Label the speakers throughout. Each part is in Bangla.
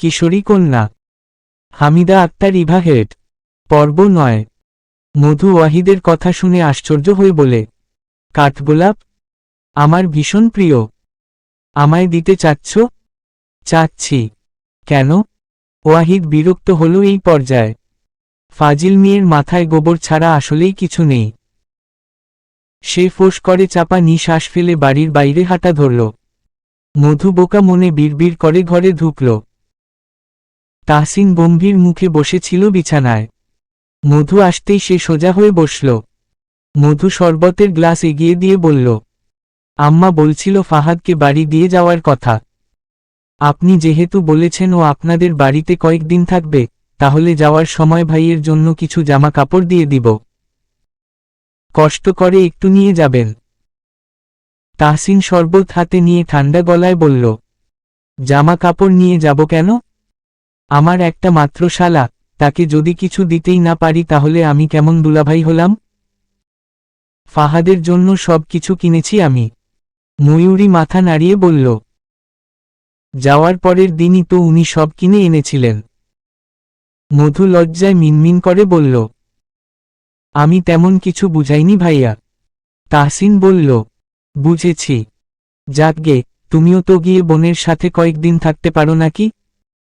Speaker 1: কিশোরী কন্যা হামিদা আক্তার ইভা হেড। পর্ব ৯। মধু ওয়াহিদের কথা শুনে আশ্চর্য হয়ে বলে, কাঠগোলাপ? আমার ভীষণ প্রিয়। আমায় দিতে চাচ্ছ? চাচ্ছি। কেন? ওয়াহিদ বিরক্ত হল এই পর্যায়ে। ফাজিল মেয়ের মাথায় গোবর ছাড়া আসলেই কিছু নেই। সে ফোঁস করে চাপা নিঃশ্বাস ফেলে বাড়ির বাইরে হাঁটা ধরল। মধু বোকা মনে বিড়বিড় করে ঘরে ঢুকল। তাহসিন গম্ভীর মুখে বসেছিল বিছানায়। মধু আসতেই সে সোজা হয়ে বসল। মধু শরবতের গ্লাস এগিয়ে দিয়ে বলল, আম্মা বলছিল ফাহাদকে বাড়ি দিয়ে যাওয়ার কথা। আপনি যেহেতু বলেছেন ও আপনাদের বাড়িতে কয়েকদিন থাকবে, তাহলে যাওয়ার সময় ভাইয়ের জন্য কিছু জামা কাপড় দিয়ে দিব। কষ্ট করে একটু নিয়ে যাবেন। তাহসিন শরবত হাতে নিয়ে ঠান্ডা গলায় বলল, জামা কাপড় নিয়ে যাব কেন? আমার একটা মাত্র শালা, তাকে যদি কিছু দিতেই না পারি তাহলে আমি কেমন দুলাভাই হলাম? ফাহাদের জন্য সব কিছু কিনেছি আমি। ময়ূরী মাথা নাড়িয়ে বলল, যাওয়ার পরের দিনই তো উনি সব কিনে এনেছিলেন। মধু লজ্জায় মিনমিন করে বলল, আমি তেমন কিছু বুঝাইনি ভাইয়া। তাহসিন বলল, বুঝেছি। যাকগে, তুমিও তো গিয়ে বোনের সাথে কয়েকদিন থাকতে পারো নাকি?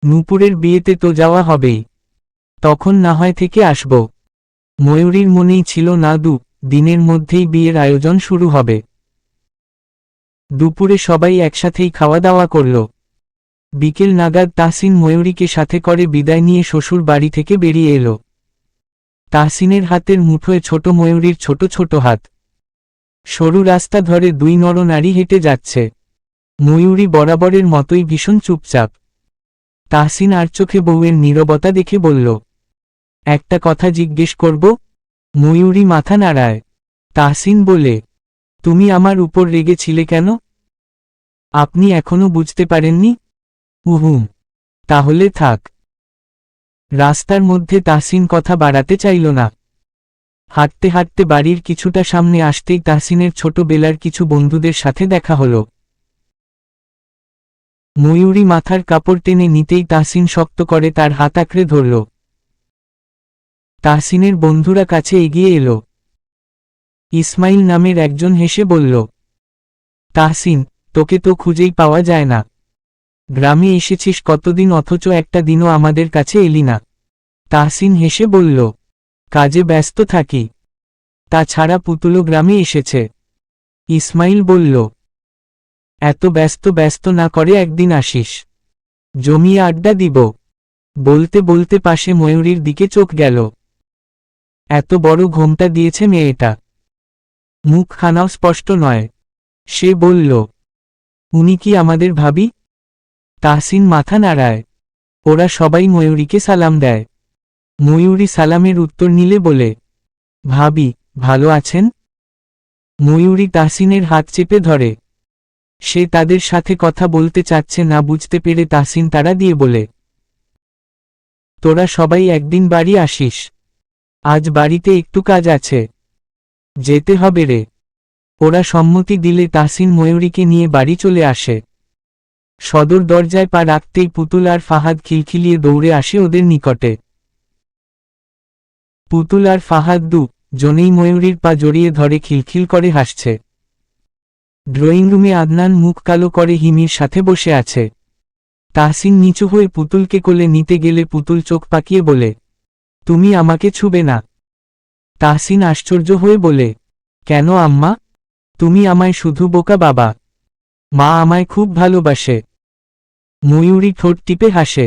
Speaker 1: নূপুরের বিয়েতে তো যাওয়া হবেই, তখন না হয় থেকে আসব। ময়ূরীর মনেই ছিল না দিনের মধ্যেই বিয়ের আয়োজন শুরু হবে। দুপুরে সবাই একসাথেই খাওয়া দাওয়া করল। বিকেল নাগাদ তাহসিন ময়ূরীকে সাথে করে বিদায় নিয়ে শ্বশুর বাড়ি থেকে বেরিয়ে এলো। তাহসিনের হাতের মুঠোয় ছোট ময়ূরীর ছোট ছোট হাত। সরু রাস্তা ধরে দুই নরনারী হেঁটে যাচ্ছে। ময়ূরী বরাবরের মতোই ভীষণ চুপচাপ। তাহসিন আর চোখে বউয়ের নীরবতা দেখে বলল, একটা কথা জিজ্ঞেস করব? ময়ূরী মাথা নাড়ায়। তাহসিন বলে, তুমি আমার উপর রেগেছিলে কেন? আপনি এখনো বুঝতে পারেননি? উহুম, তাহলে থাক। রাস্তার মধ্যে তাহসিন কথা বাড়াতে চাইল না। হাঁটতে হাঁটতে বাড়ির কিছুটা সামনে আসতেই তাহসিনের ছোটবেলার কিছু বন্ধুদের সাথে দেখা হলো। ময়ূরী মাথার কাপড় টেনে নিতেই তাহসিন শক্ত করে তার হাত আঁকড়ে ধরল। তাহসিনের বন্ধুরা কাছে এগিয়ে এলো। ইসমাইল নামের একজন হেসে বলল, তাহসিন, তোকে তো খুঁজেই পাওয়া যায় না। গ্রামে এসেছিস কতদিন অথচ একটা দিনও আমাদের কাছে এলি না। তাহসিন হেসে বলল, কাজে ব্যস্ত থাকি। তাছাড়া পুতুলও গ্রামে এসেছে। ইসমাইল বলল, এত ব্যস্ত না করে একদিন আসিস, জমিয়ে আড্ডা দিব। বলতে বলতে পাশে ময়ূরীর দিকে চোখ গেল। এত বড় ঘোমটা দিয়েছে মেয়েটা, মুখখানাও স্পষ্ট নয়। সে বলল, উনি কি আমাদের ভাবি? তাহসিন মাথা নাড়ায়। ওরা সবাই ময়ূরীকে সালাম দেয়। ময়ূরী সালামের উত্তর নিলে বলে, ভাবি, ভালো আছেন? ময়ূরী তাহসিনের হাত চেপে ধরে। সে তাদের সাথে কথা বলতে চাচ্ছে না বুঝতে পেরে তাহসিন তাড়া দিয়ে বলে, তোরা সবাই একদিন বাড়ি আসিস। আজ বাড়িতে একটু কাজ আছে, যেতে হবে রে। ওরা সম্মতি দিলে তাহসিন ময়ূরীকে নিয়ে বাড়ি চলে আসে। সদর দরজায় পা রাখতেই পুতুল আর ফাহাদ খিলখিলিয়ে দৌড়ে আসে ওদের নিকটে। পুতুল আর ফাহাদ জনেই ময়ূরীর পা জড়িয়ে ধরে খিলখিল করে হাসছে। ড্রয়িং রুমে আদনান মুখ কালো করে হিমির সাথে বসে আছে। তাহসিন নিচু হয়ে পুতুলকে কোলে নিতে গেলে পুতুল চোখ পাকিয়ে বলে, তুমি আমাকে ছুবে না। তাহসিন আশ্চর্য হয়ে বলে, কেন আম্মা? তুমি আমায় শুধু বোকা বাবা। মা আমায় খুব ভালোবাসে। ময়ূরী ঠোঁট টিপে হাসে।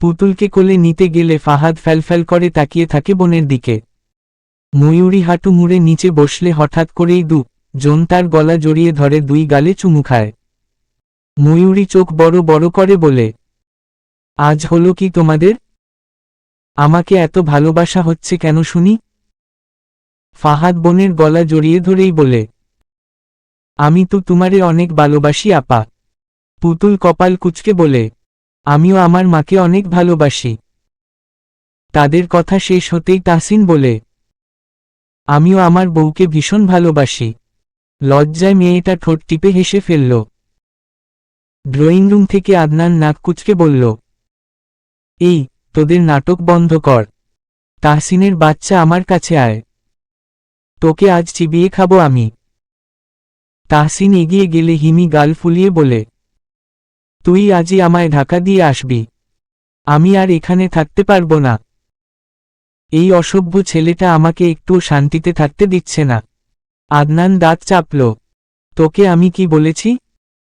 Speaker 1: পুতুলকে কোলে নিতে গেলে ফাহাদ ফ্যালফ্যাল করে তাকিয়ে থাকে বোনের দিকে। ময়ূরী হাঁটু মুড়ে নিচে বসলে হঠাৎ করেই জন তার গলা জড়িয়ে ধরে দুই গালে চুমু খায়। ময়ূরী চোখ বড় বড় করে বলে, আজ হলো কি তোমাদের? আমাকে এত ভালোবাসা হচ্ছে কেন শুনি? ফাহাদ বোনের গলা জড়িয়ে ধরেই বলে, আমি তো তোমারে অনেক ভালোবাসি আপা। পুতুল কপাল কুঁচকে বলে, আমিও আমার মাকে অনেক ভালোবাসি। তাদের কথা শেষ হতেই তাহসিন বলে, আমিও আমার বউকে ভীষণ ভালোবাসি। লজ্জায় মেয়েটা ঠোঁট টিপে হেসে ফেলল। ড্রয়িং রুম থেকে আদনান নাক কুঁচকে বলল, এই, তোদের নাটক বন্ধ কর। তাহসিনের বাচ্চা, আমার কাছে আয়। তোকে আজ চিবিয়ে খাবো আমি। তাহসিন এগিয়ে গেলে হিমি গাল ফুলিয়ে বলে, তুই আজই আমায় ঢাকা দিয়ে আসবি। আমি আর এখানে থাকতে পারবো না। এই অসভ্য ছেলেটা আমাকে একটুও শান্তিতে থাকতে দিচ্ছে না। আদনান দাঁত চাপল। তোকে আমি কি বলেছি?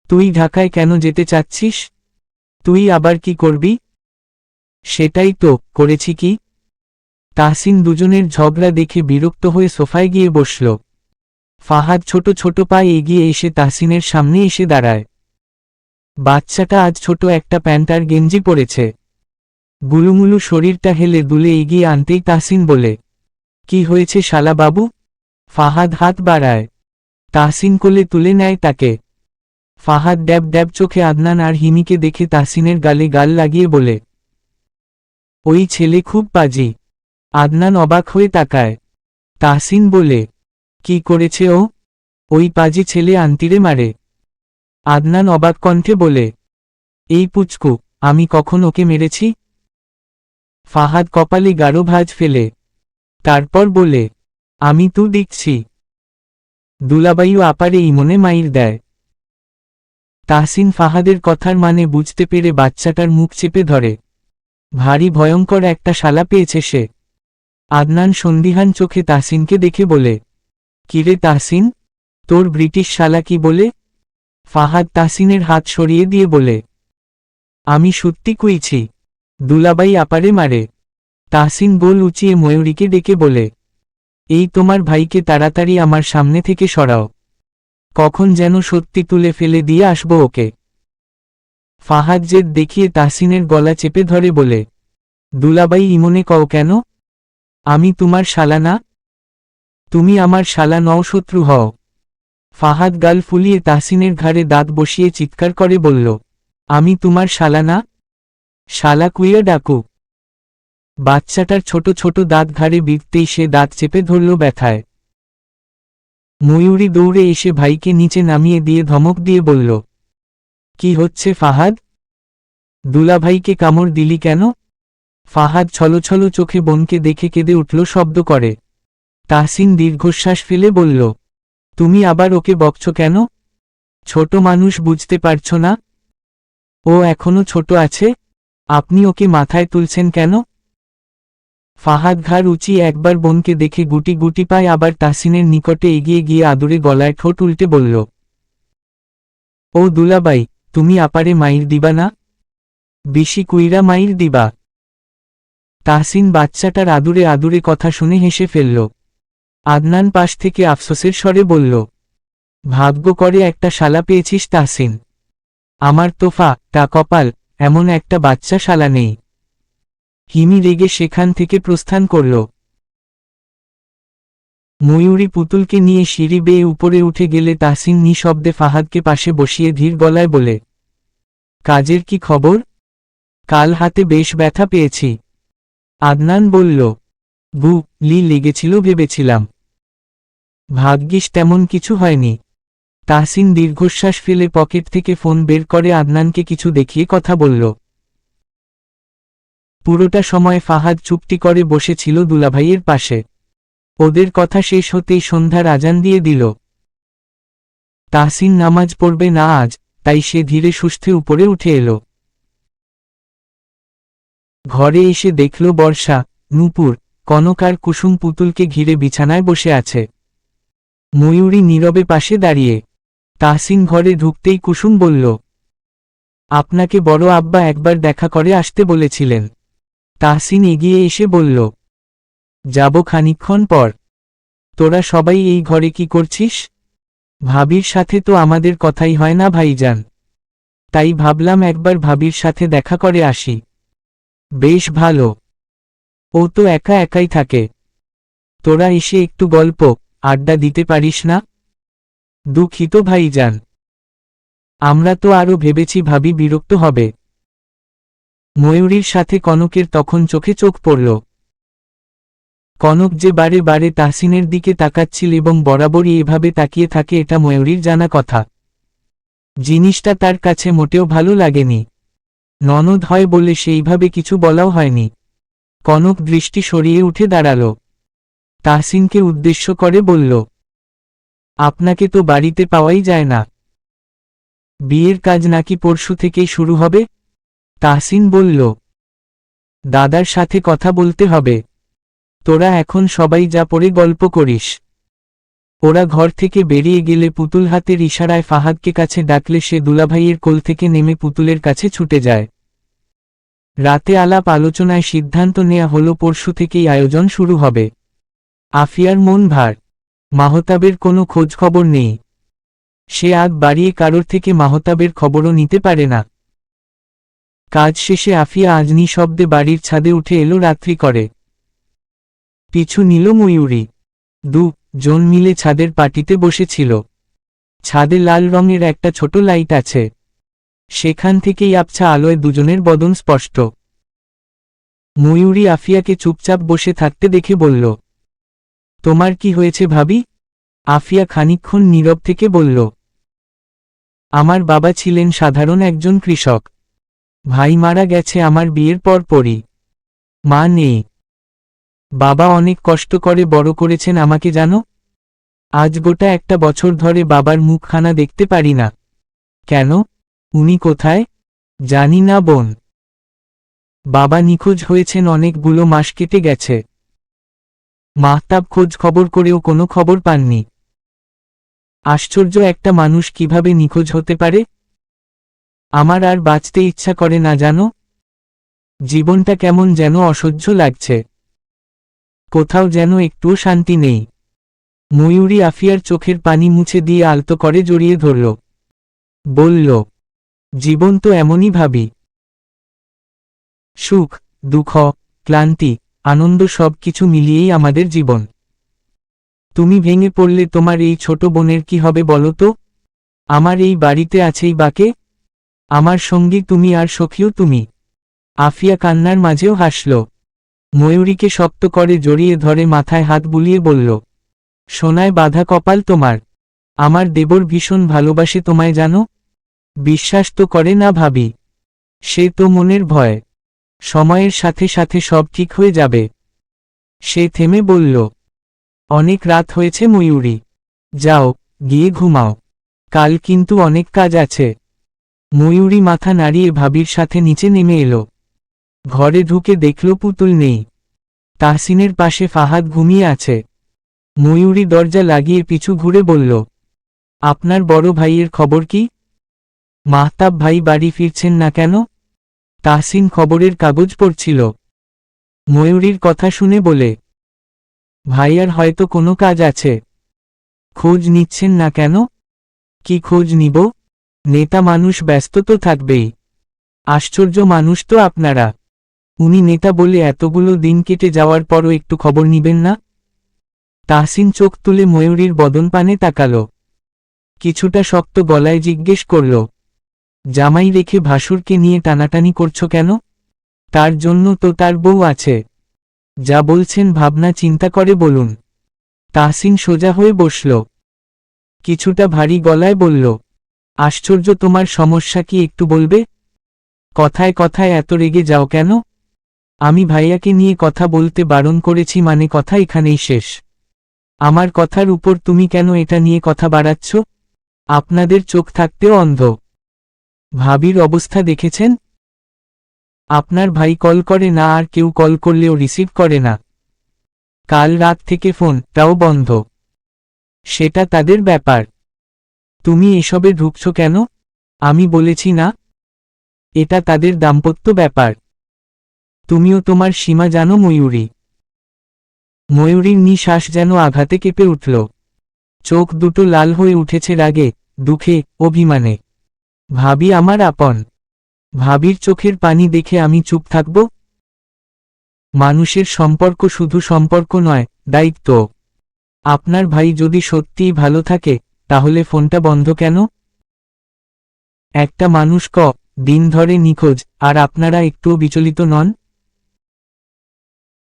Speaker 1: তুই ঢাকায় কেন যেতে চাচ্ছিস? তুই আবার কি করবি? সেটাই তো করেছি। কি? তাহসিন দুজনের ঝগড়া দেখে বিরক্ত হয়ে সোফায় গিয়ে বসল। ফাহাদ ছোট ছোট পায়ে এগিয়ে এসে তাহসিনের সামনে এসে দাঁড়ায়। বাচ্চাটা আজ ছোট একটা প্যান্ট আর গেঞ্জি পরেছে। গুলুমুলু শরীরটা হেলে দুলে এগিয়ে আনতেই তাহসিন বলে, কি হয়েছে শালা বাবু? ফাহাদ হাত বাড়ায়। তাহসিন কোলে তুলে নেয় তাকে। ফাহাদ ড্যাব ড্যাব চোখে আদনান আর হিমিকে দেখে তাহসিনের গালে গাল লাগিয়ে বলে, ওই ছেলে খুব পাজি। আদনান অবাক হয়ে তাকায়। তাহসিন বলে, কি করেছে ও? ওই পাজি ছেলে আন্টিরে মারে। আদনান অবাক কণ্ঠে বলে, এই পুচকু, আমি কখন ওকে মেরেছি? ফাহাদ কপালে গাঢ় ভাঁজ ফেলে। তারপর বলে, আমি তো দেখছি। দুলাবাইও আপারে ইমনে মাইর দেয়। তাহসিন ফাহাদের কথার মানে বুঝতে পেরে বাচ্চাটার মুখ চেপে ধরে। ভারী ভয়ঙ্কর একটা শালা পেয়েছে সে। আদনান সন্দিহান চোখে তাহসিনকে দেখে বলে, কিরে তাহসিন, তোর ব্রিটিশ শালা কি বলে? ফাহাদ তাহসিনের হাত সরিয়ে দিয়ে বলে, আমি সত্যি কইছি, দুলাবাই আপারে মারে। তাহসিন গোল উঁচিয়ে ময়ূরীকে ডেকে বলে, এই তোমার ভাইকে তাড়াতাড়ি আমার সামনে থেকে সরাও। কখন যেন সত্যি তুলে ফেলে দিয়ে আসবো ওকে। ফাহাদ জেদ দেখিয়ে তাহসিনের গলা চেপে ধরে বলে, দুলাবাই ইমনে কও কেন? আমি তোমার শালা না? তুমি আমার শালা নও, শত্রু হও। ফাহাদ গাল ফুলিয়ে তাহসিনের ঘাড়ে দাঁত বসিয়ে চিৎকার করে বলল, আমি তোমার শালা না? শালা কুইয়া ডাকু। বাচ্চাটার ছোট ছোট দাঁত ঘাড়ে বিঁধতেই সে দাঁত চেপে ধরল ব্যথায়। ময়ূরী দৌড়ে এসে ভাইকে নিচে নামিয়ে দিয়ে ধমক দিয়ে বলল, কি হচ্ছে ফাহাদ? দুলাভাইকে কামড় দিলি কেন? ফাহাদ ছলছল চোখে বোনকে দেখে কেঁদে উঠল শব্দ করে। তাহসিন দীর্ঘশ্বাস ফেলে বলল, তুমি আবার ওকে বকছ কেন? ছোট মানুষ বুঝতে পারছ না? ও এখনো ছোট আছে। আপনি ওকে মাথায় তুলছেন কেন? ফাহাদ ঘাড় উঁচিয়ে একবার বোনকে দেখে গুটি গুটি পায়, আবার তাহসিনের নিকটে এগিয়ে গিয়ে আদুরে গলায় ঠোঁট উল্টে বলল, ও দুলাবাই, তুমি আপারে মাইর দিবা না? বেশি কুইরা মাইর দিবা? তাহসিন বাচ্চাটার আদুরে আদুরে কথা শুনে হেসে ফেলল। আদনান পাশ থেকে আফসোসের স্বরে বলল, ভাগ্য করে একটা শালা পেয়েছিস তাহসিন। আমার তোফা টা কপাল, এমন একটা বাচ্চা শালা নেই। হিমি রেগে সেখান থেকে প্রস্থান করল। ময়ূরী পুতুলকে নিয়ে সিঁড়ি বেয়ে উপরে উঠে গেলে তাহসিন নিঃশব্দে ফাহাদকে পাশে বসিয়ে ধীর গলায় বলে, কাজের কি খবর? কাল হাতে বেশ ব্যথা পেয়েছি। আদনান বলল, লি লেগেছিল ভেবেছিলাম। ভাগ্যিস তেমন কিছু হয়নি। তাহসিন দীর্ঘশ্বাস ফেলে পকেট থেকে ফোন বের করে আদনানকে কিছু দেখিয়ে কথা বলল। পুরোটা সময় ফাহাদ চুপটি করে বসেছিল দুলাভাইয়ের পাশে। ওদের কথা শেষ হতেই সন্ধ্যার আজান দিয়ে দিল। তাহসিন নামাজ পড়বে না আজ, তাই সে ধীরে সুস্থে উপরে উঠে এলো। ঘরে এসে দেখল বর্ষা, নূপুর, কনক আর কুসুম পুতুলকে ঘিরে বিছানায় বসে আছে। ময়ূরী নীরবে পাশে দাঁড়িয়ে। তাহসিন ঘরে ঢুকতেই কুসুম বলল, আপনাকে বড় আব্বা একবার দেখা করে আসতে বলেছিলেন। তাহসিন এগিয়ে এসে বলল, যাব খানিকক্ষণ পর। তোরা সবাই এই ঘরে কি করছিস? ভাবির সাথে তো আমাদের কথাই হয় না ভাইজান, তাই ভাবলাম একবার ভাবির সাথে দেখা করে আসি। বেশ ভালো, ও তো একা একাই থাকে। তোরা এসে একটু গল্প আড্ডা দিতে পারিস না? দুঃখিত ভাইজান, আমরা তো আরও ভেবেছি ভাবি বিরক্ত হবে। ময়ূরীর সাথে কনকের তখন চোখে চোখ পড়ল। কনক যে বারে বারে তাহসিনের দিকে তাকাচ্ছিল এবং বরাবরই এভাবে তাকিয়ে থাকে এটা ময়ূরীর জানা কথা। জিনিসটা তার কাছে মোটেও ভালো লাগেনি। ননদ হয় বলে সেইভাবে কিছু বলাও হয়নি। কনক দৃষ্টি সরিয়ে উঠে দাঁড়াল। তাহসিনকে উদ্দেশ্য করে বলল, আপনাকে তো বাড়িতে পাওয়াই যায় না। বিয়ের কাজ নাকি পরশু থেকেই শুরু হবে? তাহসিন বলল, দাদার সাথে কথা বলতে হবে। তোরা এখন সবাই যা পড়ে গল্প করিস। ওরা ঘর থেকে বেরিয়ে গেলে পুতুল হাতের ইশারায় ফাহাদকে কাছে ডাকলে সে দুলাভাইয়ের কোল থেকে নেমে পুতুলের কাছে ছুটে যায়। রাতে আলাপ আলোচনায় সিদ্ধান্ত নেয়া হলো পরশু থেকেই আয়োজন শুরু হবে। আফিয়ার মন ভার। মাহতাবের কোনো খোঁজখবর নেই। সে আগ বাড়িয়ে কারোর থেকে মাহতাবের খবরও নিতে পারে না। কাজ শেষে আফিয়া আজ নিঃশব্দে বাড়ির ছাদে উঠে এলো রাত্রি করে। পিছু নিল ময়ূরী। জন মিলে ছাদের পাটিতে বসেছিল। ছাদে লাল রঙের একটা ছোট লাইট আছে। সেখান থেকেই আবছা আলোয় দুজনের বদন স্পষ্ট। ময়ূরী আফিয়াকে চুপচাপ বসে থাকতে দেখে বলল, তোমার কি হয়েছে ভাবি? আফিয়া খানিকক্ষণ নীরব থেকে বলল, আমার বাবা ছিলেন সাধারণ একজন কৃষক। ভাই মারা গেছে আমার বিয়ের পরপরই। মা নেই। বাবা অনেক কষ্ট করে বড় করেছেন আমাকে জানো। আজ গোটা একটা বছর ধরে বাবার মুখখানা দেখতে পারি না। কেন? উনি কোথায়? জানি না বোন। বাবা নিখোঁজ হয়েছেন অনেকগুলো মাস কেটে গেছে। মাহতাব খোঁজ খবর করেও কোনো খবর পাননি। আশ্চর্য, একটা মানুষ কিভাবে নিখোঁজ হতে পারে? আমার আর বাঁচতে ইচ্ছা করে না জানো। জীবনটা কেমন যেন অসহ্য লাগছে। কোথাও যেন একটুও শান্তি নেই। ময়ূরী আফিয়ার চোখের পানি মুছে দিয়ে আলতো করে জড়িয়ে ধরল। বলল, জীবন তো এমনই ভাবি। সুখ, দুঃখ, ক্লান্তি, আনন্দ সব কিছু মিলিয়েই আমাদের জীবন। তুমি ভেঙে পড়লে তোমার এই ছোট বোনের কি হবে বলো তো? আমার এই বাড়িতে আছেই বাকে। আমার সঙ্গী তুমি আর সখীও তুমি। আফিয়া কান্নার মাঝেও হাসল। ময়ূরীকে শক্ত করে জড়িয়ে ধরে মাথায় হাত বুলিয়ে বলল, সোনায় বাঁধা কপাল তোমার। আমার দেবর ভীষণ ভালোবাসে তোমায় জানো। বিশ্বাস তো করে না ভাবি। সে তো মনের ভয়। সময়ের সাথে সাথে সব ঠিক হয়ে যাবে। সে থেমে বলল, অনেক রাত হয়েছে ময়ূরী। যাও, গিয়ে ঘুমাও। কাল কিন্তু অনেক কাজ আছে। ময়ূরী মাথা নাড়িয়ে ভাবির সাথে নিচে নেমে এলো। ঘরে ঢুকে দেখল পুতুল নেই। তাহসিনের পাশে ফাহাদ ঘুমিয়ে আছে। ময়ূরী দরজা লাগিয়ে পিছু ঘুরে বলল, আপনার বড় ভাইয়ের খবর কি? মাহতাব ভাই বাড়ি ফিরছেন না কেন? তাহসিন খবরের কাগজ পড়ছিল। ময়ূরীর কথা শুনে বলে, ভাইয়ার হয়তো কোনো কাজ আছে। খোঁজ নিচ্ছেন না কেন? কি খোঁজ নিব? নেতা মানুষ ব্যস্ত তো থাকবেই। আশ্চর্য মানুষ তো আপনারা। উনি নেতা বলে এতগুলো দিন কেটে যাওয়ার পরও একটু খবর নিবেন না? তাহসিন চোখ তুলে ময়ূরীর বদন পানে তাকাল। কিছুটা শক্ত গলায় জিজ্ঞেস করল, জামাই রেখে ভাসুরকে নিয়ে টানাটানি করছো কেন? তার জন্য তো তার বউ আছে। যা বলছেন ভাবনা চিন্তা করে বলুন। তাহসিন সোজা হয়ে বসল। কিছুটা ভারী গলায় বলল, আশ্চর্য, তোমার সমস্যা কি একটু বলবে? কথায় কথায় এত রেগে যাও কেন? আমি ভাইয়াকে নিয়ে কথা বলতে বারণ করেছি মানে কথা এখানেই শেষ। আমার কথার উপর তুমি কেন এটা নিয়ে কথা বাড়াচ্ছ? আপনাদের চোখ থাকতেও অন্ধ। ভাবির অবস্থা দেখেছেন? আপনার ভাই কল করে না, আর কেউ কল করলেও রিসিভ করে না। কাল রাত থেকে ফোনটাও বন্ধ। সেটা তাদের ব্যাপার। তুমি এসবে ঢুকছো কেন? আমি বলেছি না? এটা তাদের দাম্পত্য ব্যাপার। তুমিও তোমার সীমা জানো ময়ূরী। ময়ূরীর নিঃশ্বাস যেন আঘাতে কেঁপে উঠল। চোখ দুটো লাল হয়ে উঠেছে রাগে, দুঃখে, অভিমানে। ভাবি আমার আপন। ভাবির চোখের পানি দেখে আমি চুপ থাকব? মানুষের সম্পর্ক শুধু সম্পর্ক নয়, দায়িত্ব। আপনার ভাই যদি সত্যিই ভালো থাকে, তাহলে ফোনটা বন্ধ কেন? একটা মানুষ দিন ধরে নিখোঁজ, আর আপনারা একটুও বিচলিত নন?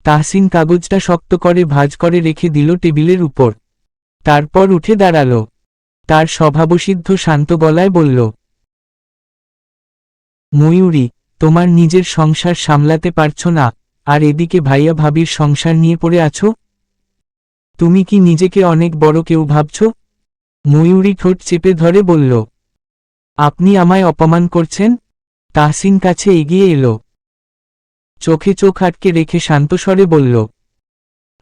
Speaker 1: তাহসিন কাগজটা শক্ত করে ভাঁজ করে রেখে দিল টেবিলের উপর। তারপর উঠে দাঁড়াল। তার স্বভাবসিদ্ধ শান্ত গলায় বলল, ময়ূরী, তোমার নিজের সংসার সামলাতে পারছো না, আর এদিকে ভাইয়া ভাবির সংসার নিয়ে পড়ে আছো? তুমি কি নিজেকে অনেক বড় কেউ ভাবছ? ময়ূরী ঠোঁট চেপে ধরে বলল, আপনি আমায় অপমান করছেন? তাহসিন কাছে এগিয়ে এলো। চোখে চোখ আটকে রেখে শান্তস্বরে বলল,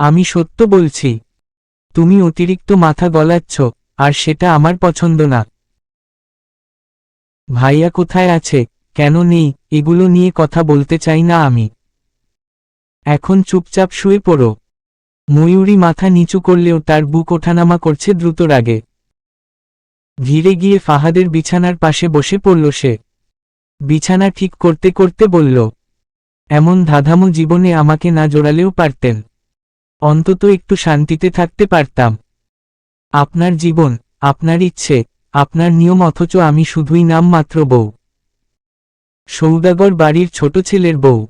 Speaker 1: আমি সত্য বলছি। তুমি অতিরিক্ত মাথা গলাচ্ছ, আর সেটা আমার পছন্দ না। ভাইয়া কোথায় আছে, কেন নেই, এগুলো নিয়ে কথা বলতে চাই না আমি। এখন চুপচাপ শুয়ে পড়ো। ময়ূরী মাথা নিচু করলেও তার বুক ওঠানামা করছে দ্রুত রাগে। ধীরে গিয়ে ফাহাদের বিছানার পাশে বসে পড়ল সে। বিছানা ঠিক করতে করতে বলল, এমন ধাঁধামো জীবনে আমাকে না জোড়ালেও পারতেন। অন্তত একটু শান্তিতে থাকতে পারতাম। আপনার জীবন, আপনার ইচ্ছে, আপনার নিয়ম, অথচ আমি শুধুই নামমাত্র বউ। সৌদাগর বাড়ির ছোট ছেলের বউ।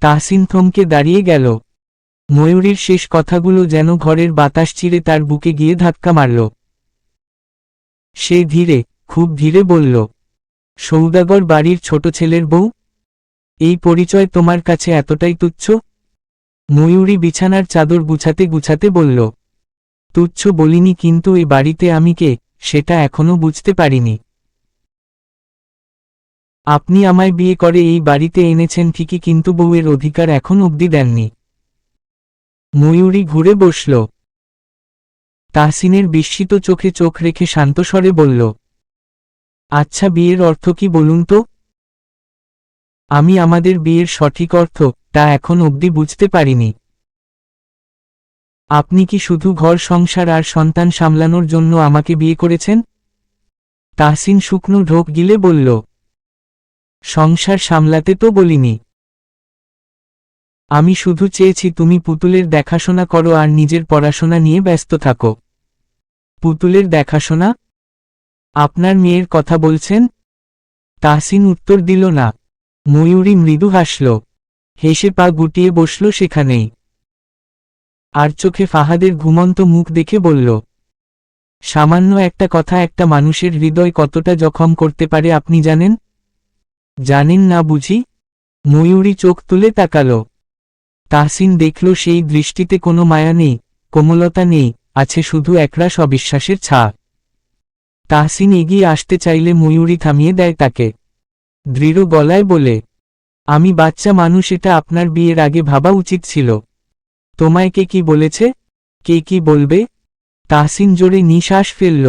Speaker 1: তাহসিন থমকে দাঁড়িয়ে গেল। ময়ূরীর শেষ কথাগুলো যেন ঘরের বাতাস চিরে তার বুকে গিয়ে ধাক্কা মারল। সে ধীরে, খুব ধীরে বলল, সৌদাগর বাড়ির ছোট ছেলের বউ? এই পরিচয় তোমার কাছে এতটাই তুচ্ছ? ময়ূরী বিছানার চাদর গুছাতে গুছাতে বলল, তুচ্ছ বলিনি, কিন্তু এ বাড়িতে আমি কে সেটা এখনো বুঝতে পারিনি। আপনি আমায় বিয়ে করে এই বাড়িতে এনেছেন ঠিকই, কিন্তু বউয়ের অধিকার এখন অবধি দেননি। ময়ূরী ঘুরে বসল। তাহসিনের বিস্মিত চোখে চোখ রেখে শান্তস্বরে বলল, আচ্ছা, বিয়ের অর্থ কি বলুন তো? আমি আমাদের বিয়ের সঠিক অর্থ তা এখন অবধি বুঝতে পারিনি। আপনি কি শুধু ঘর সংসার আর সন্তান সামলানোর জন্য আমাকে বিয়ে করেছেন? তাহসিন শুকনো ঢোক গিলে বলল, সংসার সামলাতে তো বলিনি। আমি শুধু চেয়েছি তুমি পুতুলের দেখাশোনা করো আর নিজের পড়াশোনা নিয়ে ব্যস্ত থাকো। পুতুলের দেখাশোনা? আপনার মেয়ের কথা বলছেন? তাহসিন উত্তর দিল না। ময়ূরী মৃদু হাসল, হেসে পা গুটিয়ে বসল সেখানেই। আর চোখে ফাহাদের ঘুমন্ত মুখ দেখে বলল, সামান্য একটা কথা একটা মানুষের হৃদয় কতটা জখম করতে পারে আপনি জানেন? জানেন না বুঝি? ময়ূরী চোখ তুলে তাকাল। তাহসিন দেখল সেই দৃষ্টিতে কোনো মায়া নেই, কোমলতা নেই, আছে শুধু একরাশ অবিশ্বাসের ছাপ। তাহসিন এগিয়ে আসতে চাইলে ময়ূরী থামিয়ে দেয় তাকে। দৃঢ় গলায় বলে, আমি বাচ্চা মানুষ, এটা আপনার বিয়ের আগে ভাবা উচিত ছিল। তোমায় কে কি বলেছে? কে কি বলবে? তাহসিন জোরে নিঃশ্বাস ফেলল।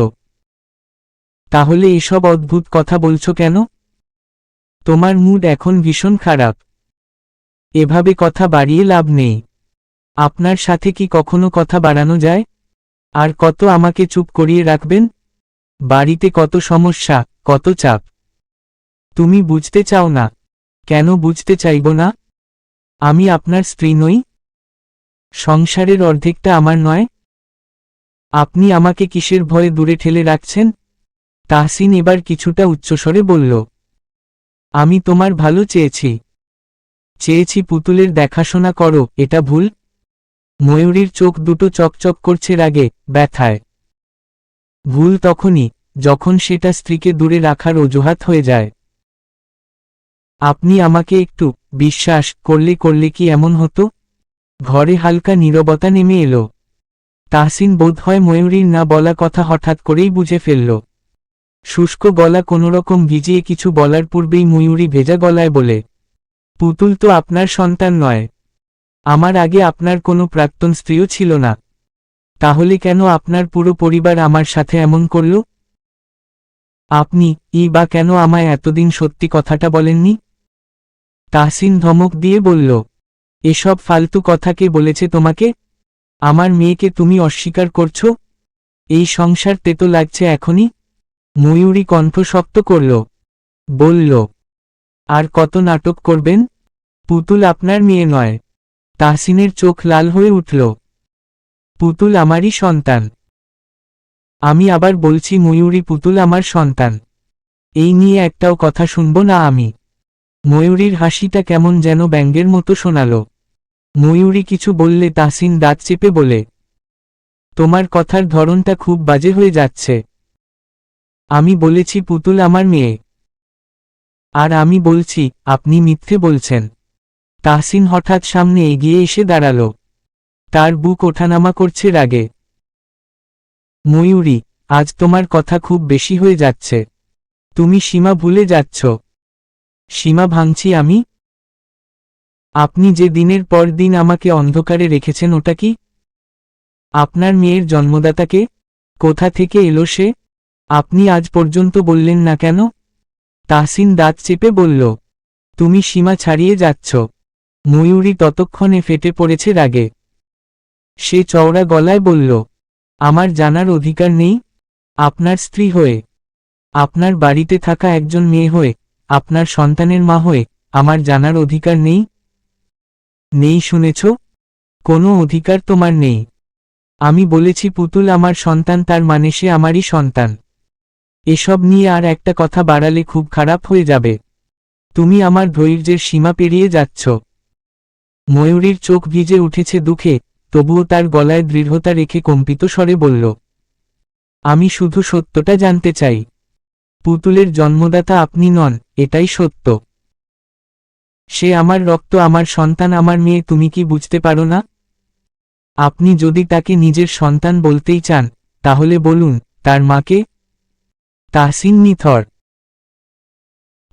Speaker 1: তাহলে এসব অদ্ভুত কথা বলছো কেন? তোমার মুড এখন ভীষণ খারাপ। এভাবে কথা বাড়িয়ে লাভ নেই। আপনার সাথে কি কখনো কথা বাড়ানো যায়? আর কত আমাকে চুপ করিয়ে রাখবেন? বাড়িতে কত সমস্যা, কত চাপ। তুমি বুঝতে চাও না? কেন বুঝতে চাইব না? আমি আপনার স্ত্রী নই? সংসারের অর্ধেকটা আমার নয়? আপনি আমাকে কিসের ভয়ে দূরে ঠেলে রাখছেন? তাহসিন এবার কিছুটা উচ্চস্বরে বলল, আমি তোমার ভালো চেয়েছি। চেয়েছি পুতুলের দেখাশোনা করো, এটা ভুল? ময়ূরীর চোখ দুটো চকচক করছে রাগে, ব্যথায়। ভুল তখনই, যখন সেটা স্ত্রীকে দূরে রাখার অজুহাত হয়ে যায়। আপনি আমাকে একটু বিশ্বাস করলে কি এমন হতো? ঘরে হালকা নীরবতা নেমে এলো। তাহসিন বোধহয় ময়ূরীর না বলা কথা হঠাৎ করেই বুঝে ফেলল। শুষ্ক গলা কোনোরকম ভিজিয়ে কিছু বলার পূর্বেই ময়ূরী ভেজা গলায় বলে, পুতুল তো আপনার সন্তান নয়। আমার আগে আপনার কোনো প্রাক্তন স্ত্রীও ছিল না। তাহলে কেন আপনার পুরো পরিবার আমার সাথে এমন করল? আপনি বা কেন আমায় এতদিন সত্যি কথাটা বলেননি? তাহসিন ধমক দিয়ে বলল, এসব ফালতু কথা কে বলেছে তোমাকে? আমার মেয়েকে তুমি অস্বীকার করছো? এই সংসার তেতো লাগছে এখনই? ময়ূরী কণ্ঠ শক্ত করল, বলল, আর কত নাটক করবেন? পুতুল আপনার মেয়ে নয়। তাহসিনের চোখ লাল হয়ে উঠল। পুতুল আমারই সন্তান। আমি আবার বলছি ময়ূরী, পুতুল আমার সন্তান। এই নিয়ে একটাও কথা শুনব না আমি। ময়ূরীর হাসিটা কেমন যেন ব্যঙ্গের মতো শোনাল। ময়ূরী কিছু বললে তাহসিন দাঁত চেপে বলে, তোমার কথার ধরনটা খুব বাজে হয়ে যাচ্ছে। আমি বলেছি পুতুল আমার মেয়ে। আর আমি বলছি আপনি মিথ্যে বলছেন। তাহসিন হঠাৎ সামনে এগিয়ে এসে দাঁড়াল। তার বুক ওঠানামা করছে রাগে। ময়ূরী, আজ তোমার কথা খুব বেশি হয়ে যাচ্ছে। তুমি সীমা ভুলে যাচ্ছ। সীমা ভাঙছি আমি? আপনি যে দিনের পর দিন আমাকে অন্ধকারে রেখেছেন ওটা কি? আপনার মেয়ের জন্মদাতাকে? কোথা থেকে এলো সে? আপনি আজ পর্যন্ত বললেন না কেন? তাহসিন দাঁত চেপে বলল। তুমি সীমা ছাড়িয়ে যাচ্ছ। ময়ূরী ততক্ষণে ফেটে পড়েছে রাগে। সে চওড়া গলায় বলল, আমার জানার অধিকার নেই? আপনার স্ত্রী হয়ে, আপনার বাড়িতে থাকা একজন মেয়ে হয়ে, আপনার সন্তানের মা হয়ে আমার জানার অধিকার নেই? নেই শুনেছ? কোনো অধিকার তোমার নেই। আমি বলেছি পুতুল আমার সন্তান, তার মানে সে আমারই সন্তান। এসব নিয়ে আর একটা কথা বাড়ালে খুব খারাপ হয়ে যাবে। তুমি আমার ধৈর্যের সীমা পেরিয়ে যাচ্ছ। ময়ূরীর চোখ ভিজে উঠেছে দুঃখে, তবুও তার গলায় দৃঢ়তা রেখে কম্পিত স্বরে বলল, আমি শুধু সত্যটা জানতে চাই। পুতুলের জন্মদাতা আপনি নন, এটাই সত্য। সে আমার রক্ত, আমার সন্তান, আমার মেয়ে। তুমি কি বুঝতে পারো না? আপনি যদি তাকে নিজের সন্তান বলতেই চান, তাহলে বলুন তার মাকে। তাহসিন নিথর,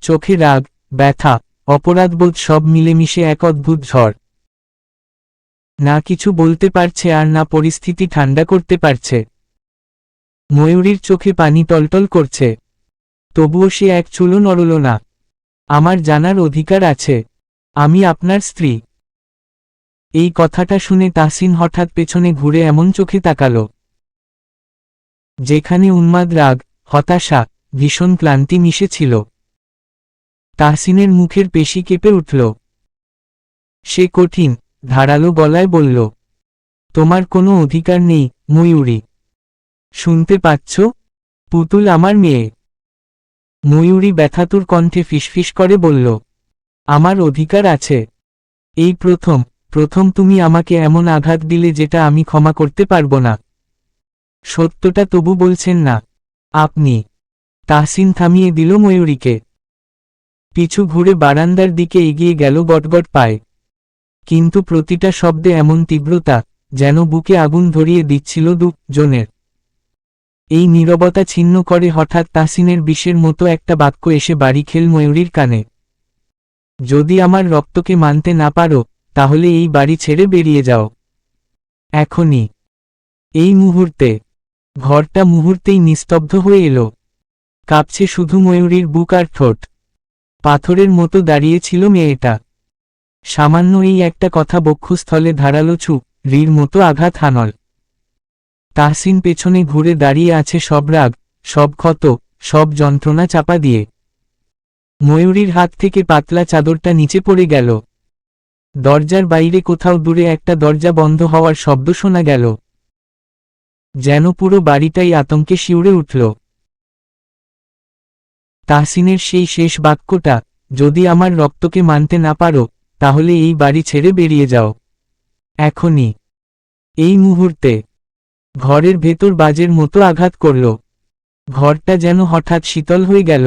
Speaker 1: চোখে রাগ, ব্যথা, অপরাধবোধ সব মিলেমিশে এক অদ্ভুত ঝড়। না কিছু বলতে পারছে আর না পরিস্থিতি ঠান্ডা করতে পারছে। ময়ূরীর চোখে পানি টলটল করছে, তবুও সে এক চুলও নড়ল না। আমার জানার অধিকার আছে। আমি আপনার স্ত্রী। এই কথাটা শুনে তাহসিন হঠাৎ পেছনে ঘুরে এমন চোখে তাকাল, যেখানে উন্মাদ রাগ, হতাশা, ভীষণ ক্লান্তি মিশেছিল। তাহসিনের মুখের পেশি কেঁপে উঠল। সে কঠিন, ধারালো গলায় বলল, তোমার কোনো অধিকার নেই ময়ূরী। শুনতে পাচ্ছ? পুতুল আমার মেয়ে। ময়ূরী ব্যথাতুর কণ্ঠে ফিসফিস করে বলল, আমার অধিকার আছে। এই প্রথম তুমি আমাকে এমন আঘাত দিলে যেটা আমি ক্ষমা করতে পারব না। সত্যটা তবু বলছেন না আপনি? তাহসিন থামিয়ে দিল ময়ূরীকে। পিছু ঘুরে বারান্দার দিকে এগিয়ে গেল গটগট পায়। কিন্তু প্রতিটা শব্দে এমন তীব্রতা, যেন বুকে আগুন ধরিয়ে দিচ্ছিল দুজনের। এই নীরবতা ছিন্ন করে হঠাৎ তাহসিনের বিষের মতো একটা বাক্য এসে বাড়ি খেল ময়ূরীর কানে। যদি আমার রক্তকে মানতে না পারো, তাহলে এই বাড়ি ছেড়ে বেরিয়ে যাও এখনই, এই মুহূর্তে। ঘরটা মুহূর্তেই নিস্তব্ধ হয়ে এলো। কাঁপছে শুধু ময়ূরীর বুক আর ঠোঁট। পাথরের মতো দাঁড়িয়ে ছিল মেয়েটা। সামান্য এই একটা কথা বক্ষস্থলে ধারালো ছুরির মতো আঘাত হানল। তাহসিন পেছনে ঘুরে দাঁড়িয়ে আছে, সব রাগ, সব ক্ষত, সব যন্ত্রণা চাপা দিয়ে। ময়ূরীর হাত থেকে পাতলা চাদরটা নিচে পড়ে গেল। দরজার বাইরে কোথাও দূরে একটা দরজা বন্ধ হওয়ার শব্দ শোনা গেল। যেন পুরো বাড়িটাই আতঙ্কে শিউরে উঠল। তাহসিনের সেই শেষ বাক্যটা, যদি আমার রক্তকে মানতে না পারো, তাহলে এই বাড়ি ছেড়ে বেরিয়ে যাও এখনই, এই মুহূর্তে। ঘরের ভেতর বাজের মতো আঘাত করল। ঘরটা যেন হঠাৎ শীতল হয়ে গেল।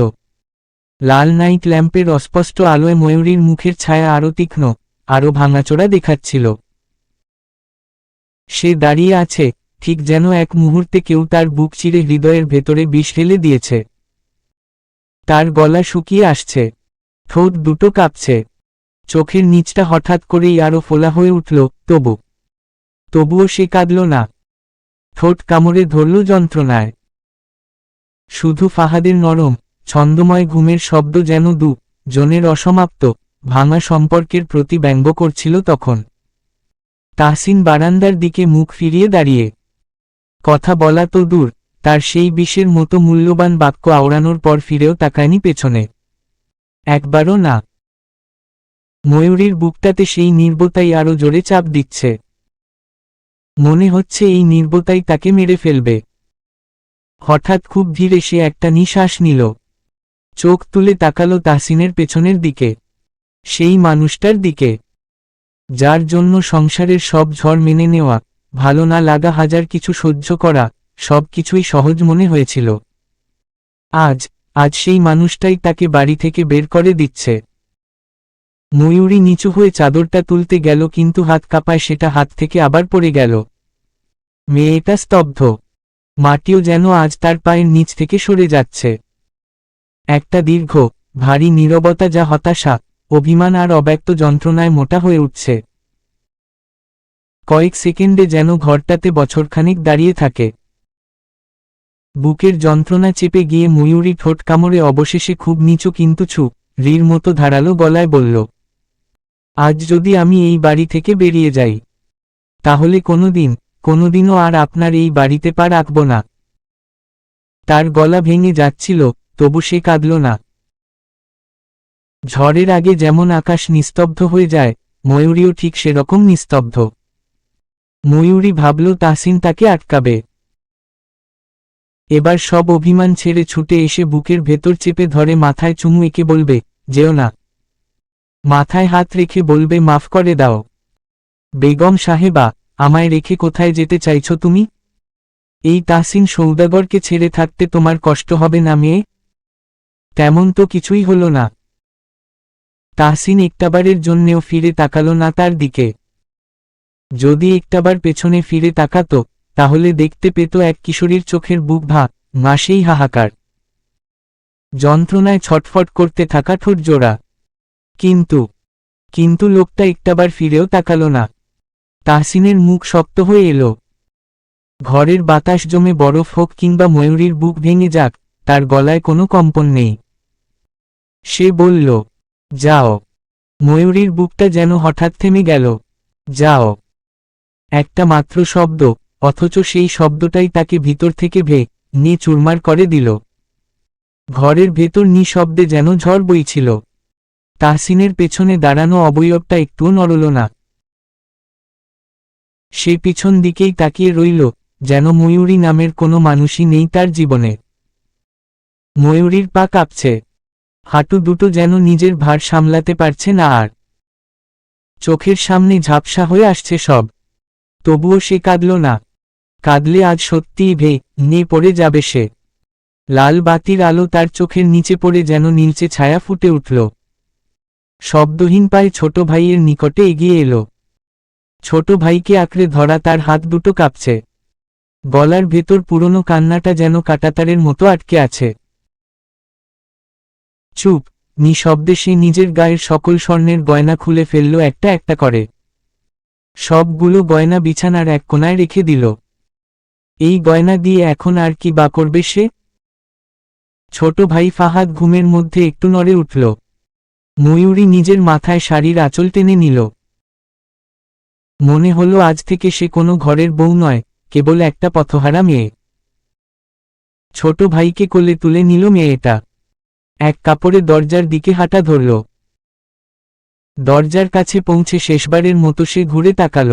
Speaker 1: লাল নাইট ল্যাম্পের অস্পষ্ট আলোয় ময়ূরীর মুখের ছায়া আরও তীক্ষ্ণ, আরও ভাঙাচোরা দেখাচ্ছিল। সে দাঁড়িয়ে আছে, ঠিক যেন এক মুহূর্তে কেউ তার বুক চিরে হৃদয়ের ভেতরে বিষ ঢেলে দিয়েছে। তার গলা শুকিয়ে আসছে, ঠোঁট দুটো কাঁপছে, চোখের নিচটা হঠাৎ করেই আরও ফোলা হয়ে উঠল। তবুও সে কাঁদল না। ঠোঁট কামড়ে ধরল যন্ত্রণায়। শুধু ফাহাদের নরম, ছন্দময় ঘুমের শব্দ যেন জনের অসমাপ্ত, ভাঙা সম্পর্কের প্রতি ব্যঙ্গ করছিল তখন। তাহসিন বারান্দার দিকে মুখ ফিরিয়ে দাঁড়িয়ে। কথা বলা তো দূর, তার সেই বিষের মতো মূল্যবান বাক্য আওড়ানোর পর ফিরেও তাকায়নি পেছনে, একবারও না। ময়ূরীর বুকটাতে সেই নীরবতাই আরও জোরে চাপ দিচ্ছে। মনে হচ্ছে এই নীরবতাই তাকে মেরে ফেলবে। হঠাৎ খুব ধীরে সে একটা নিঃশ্বাস নিল। চোখ তুলে তাকালো তাহসিনের পেছনের দিকে, সেই মানুষটার দিকে যার জন্য সংসারের সব ঝড় মেনে নেওয়া, ভালো না লাগা, হাজার কিছু সহ্য করা, সব কিছুই সহজ মনে হয়েছিল। আজ আজ সেই মানুষটাই তাকে বাড়ি থেকে বের করে দিচ্ছে। ময়ূরী নিচু হয়ে চাদরটা তুলতে গেল, কিন্তু হাত কাঁপায় সেটা হাত থেকে আবার পড়ে গেল। মেয়েটা স্তব্ধ। মাটিও যেন আজ তার পায়ের নিচ থেকে সরে যাচ্ছে। একটা দীর্ঘ ভারী নীরবতা, যা হতাশা, অভিমান আর অব্যক্ত যন্ত্রণায় মোটা হয়ে উঠছে। কয়েক সেকেন্ডে যেন ঘরটাতে বছরখানেক দাঁড়িয়ে থাকে। বুকের যন্ত্রণা চেপে গিয়ে ময়ূরী ঠোঁট কামড়ে অবশেষে খুব নিচু কিন্তু রির মতো ধারালো গলায় বলল, আজ যদি আমি এই বাড়ি থেকে বেরিয়ে যাই, তাহলে কোনোদিনও আর আপনার এই বাড়িতে পা রাখব না। তার গলা ভেঙে যাচ্ছিল, তবু সে কাঁদল না। ঝড়ের আগে যেমন আকাশ নিস্তব্ধ হয়ে যায়, ময়ূরীও ঠিক সেরকম নিস্তব্ধ। ময়ূরী ভাবল তাহসিন তাকে আটকাবে। এবার সব অভিমান ছেড়ে ছুটে এসে বুকের ভেতর চেপে ধরে মাথায় চুমু এঁকে বলবে, যেও না। মাথায় হাত রেখে বলবে, মাফ করে দাও বেগম সাহেবা, আমায় রেখে কোথায় যেতে চাইছ তুমি? এই তাহসিন সৌদাগরকে ছেড়ে থাকতে তোমার কষ্ট হবে না মেয়ে? তেমন তো কিছুই হলো না। তাহসিন একটাবারের জন্যেও ফিরে তাকালো না তার দিকে। যদি একটাবার পেছনে ফিরে তাকাত, তাহলে দেখতে পেত এক কিশোরীর চোখের বুক মাসেই হাহাকার, যন্ত্রণায় ছটফট করতে থাকা ঠোঁট জোড়া। কিন্তু লোকটা একটাবার ফিরেও তাকালো না। তাহসিনের মুখ শক্ত হয়ে এলো। ঘরের বাতাস জমে বরফ হোক কিংবা ময়ূরীর বুক ভেঙে যাক, তার গলায় কোনো কম্পন নেই। সে বলল, যাও। ময়ূরীর বুকটা যেন হঠাৎ থেমে গেল। যাও। একটা মাত্র শব্দ, অথচ সেই শব্দটাই তাকে ভিতর থেকে নিয়ে চুরমার করে দিল। ঘরের ভেতর নিঃশব্দে যেন ঝড় বইছিল। তাহসিনের পেছনে দাঁড়ানো অবয়বটা একটুও নড়ল না। সে পিছন দিকেই তাকিয়ে রইল, যেন ময়ূরী নামের কোনো মানুষই নেই তার জীবনে। ময়ূরীর পা কাঁপছে, হাঁটু দুটো যেন নিজের ভার সামলাতে পারছে না আর। চোখের সামনে ঝাপসা হয়ে আসছে সব। তবুও সে কাঁদল না। কাঁদলে আজ সত্যিই নিয়ে পড়ে যাবে সে। লাল বাতির আলো তার চোখের নিচে পড়ে যেন নীলচে ছায়া ফুটে উঠল। শব্দহীন পায়ে ছোট ভাইয়ের নিকটে এগিয়ে এলো। ছোট ভাইকে আঁকড়ে ধরা তার হাত দুটো কাঁপছে। গলার ভেতর পুরনো কান্নাটা যেন কাঁটাতারের মতো আটকে আছে। চুপ, নিঃশব্দে সে নিজের গায়ের সকল স্বর্ণের গয়না খুলে ফেলল একটা একটা করে। সবগুলো গয়না বিছানার এক কোণায় রেখে দিল। এই গয়না দিয়ে এখন আর কি বা করবে সে? ছোট ভাই ফাহাদ ঘুমের মধ্যে একটু নড়ে উঠল। ময়ূরী নিজের মাথায় শাড়ির আঁচল টেনে নিল। মনে হলো আজ থেকে সে কোনো ঘরের বউ নয়, কেবল একটা পথহারা মেয়ে। ছোট ভাইকে কোলে তুলে নিল মেয়েটা। এক কাপড়ে দরজার দিকে হাঁটা ধরল। দরজার কাছে পৌঁছে শেষবারের মতো সে ঘুরে তাকাল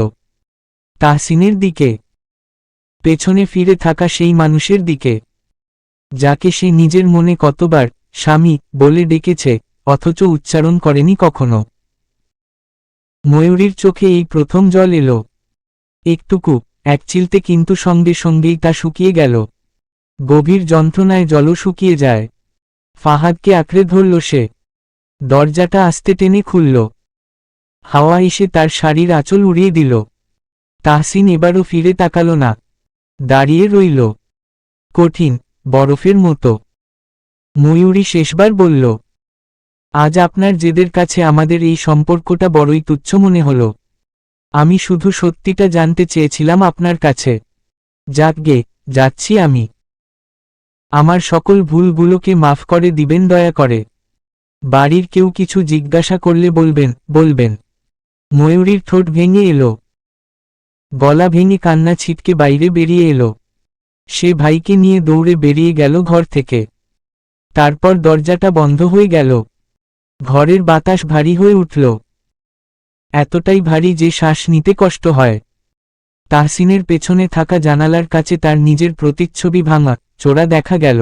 Speaker 1: তাহসিনের দিকে। পেছনে ফিরে থাকা সেই মানুষের দিকে, যাকে সে নিজের মনে কতবার স্বামী বলে ডেকেছে, অথচ উচ্চারণ করেনি কখনো। ময়ূরীর চোখে এই প্রথম জল এলো। একটুকু, এক চিলতে, কিন্তু সঙ্গে সঙ্গেই তা শুকিয়ে গেল। গভীর যন্ত্রণায় জলও শুকিয়ে যায়। ফাহাদকে আঁকড়ে ধরল সে। দরজাটা আস্তে টেনে খুলল। হাওয়া এসে তার শাড়ির আঁচল উড়িয়ে দিল। তাহসিন এবারও ফিরে তাকাল না। দাঁড়িয়ে রইল, কঠিন, বরফের মতো। ময়ূরী শেষবার বলল, আজ আপনার জেদের কাছে আমাদের এই সম্পর্কটা বড়ই তুচ্ছ মনে হলো। আমি শুধু সত্যিটা জানতে চেয়েছিলাম আপনার কাছে। যাকগে, যাচ্ছি আমি। আমার সকল ভুলগুলোকে মাফ করে দিবেন দয়া করে। বাড়ির কেউ কিছু জিজ্ঞাসা করলে বলবেন। ময়ূরীর ঠোঁট ভেঙে এলো। গলা ভেঙে কান্না ছিটকে বাইরে বেরিয়ে এলো। সে ভাইকে নিয়ে দৌড়ে বেরিয়ে গেল ঘর থেকে। তারপর দরজাটা বন্ধ হয়ে গেল। ঘরের বাতাস ভারী হয়ে উঠল, এতটাই ভারী যে শ্বাস নিতে কষ্ট হয়। তাহসিনের পেছনে থাকা জানালার কাছে তার নিজের প্রতিচ্ছবি ভাঙা চোরা দেখা গেল।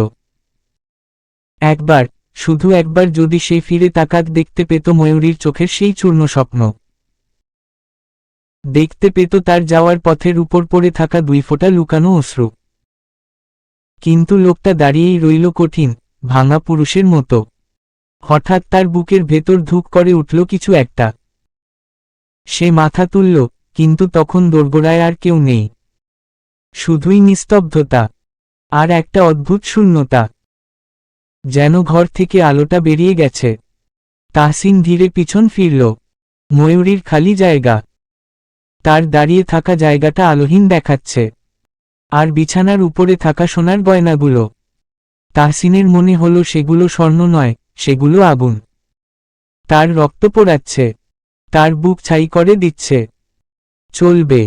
Speaker 1: একবার, শুধু একবার যদি সে ফিরে তাকাত, দেখতে পেত ময়ূরীর চোখের সেই চূর্ণ স্বপ্ন। দেখতে পেত তার যাওয়ার পথের উপর পড়ে থাকা 2 ফোঁটা লুকানো অশ্রু। কিন্তু লোকটা দাঁড়িয়েই রইল কঠিন, ভাঙা পুরুষের মতো। হঠাৎ তার বুকের ভেতর ধুক করে উঠল কিছু একটা। সে মাথা তুলল, কিন্তু তখন দোরগোড়ায় আর কেউ নেই। শুধুই নিস্তব্ধতা, আর একটা অদ্ভুত শূন্যতা, যেন ঘর থেকে আলোটা বেরিয়ে গেছে। তাহসিন ধীরে পিছন ফিরল। ময়ূরীর খালি জায়গা, তার দাঁড়িয়ে থাকা জায়গাটা আলোহীন দেখাচ্ছে, আর বিছানার উপরে থাকা সোনার গয়নাগুলো। তাহসিনের মনে হলো সেগুলো স্বর্ণ নয়, সেগুলো আগুন। তার রক্ত পোড়াচ্ছে, তার বুক ছাই করে দিচ্ছে। চলবে।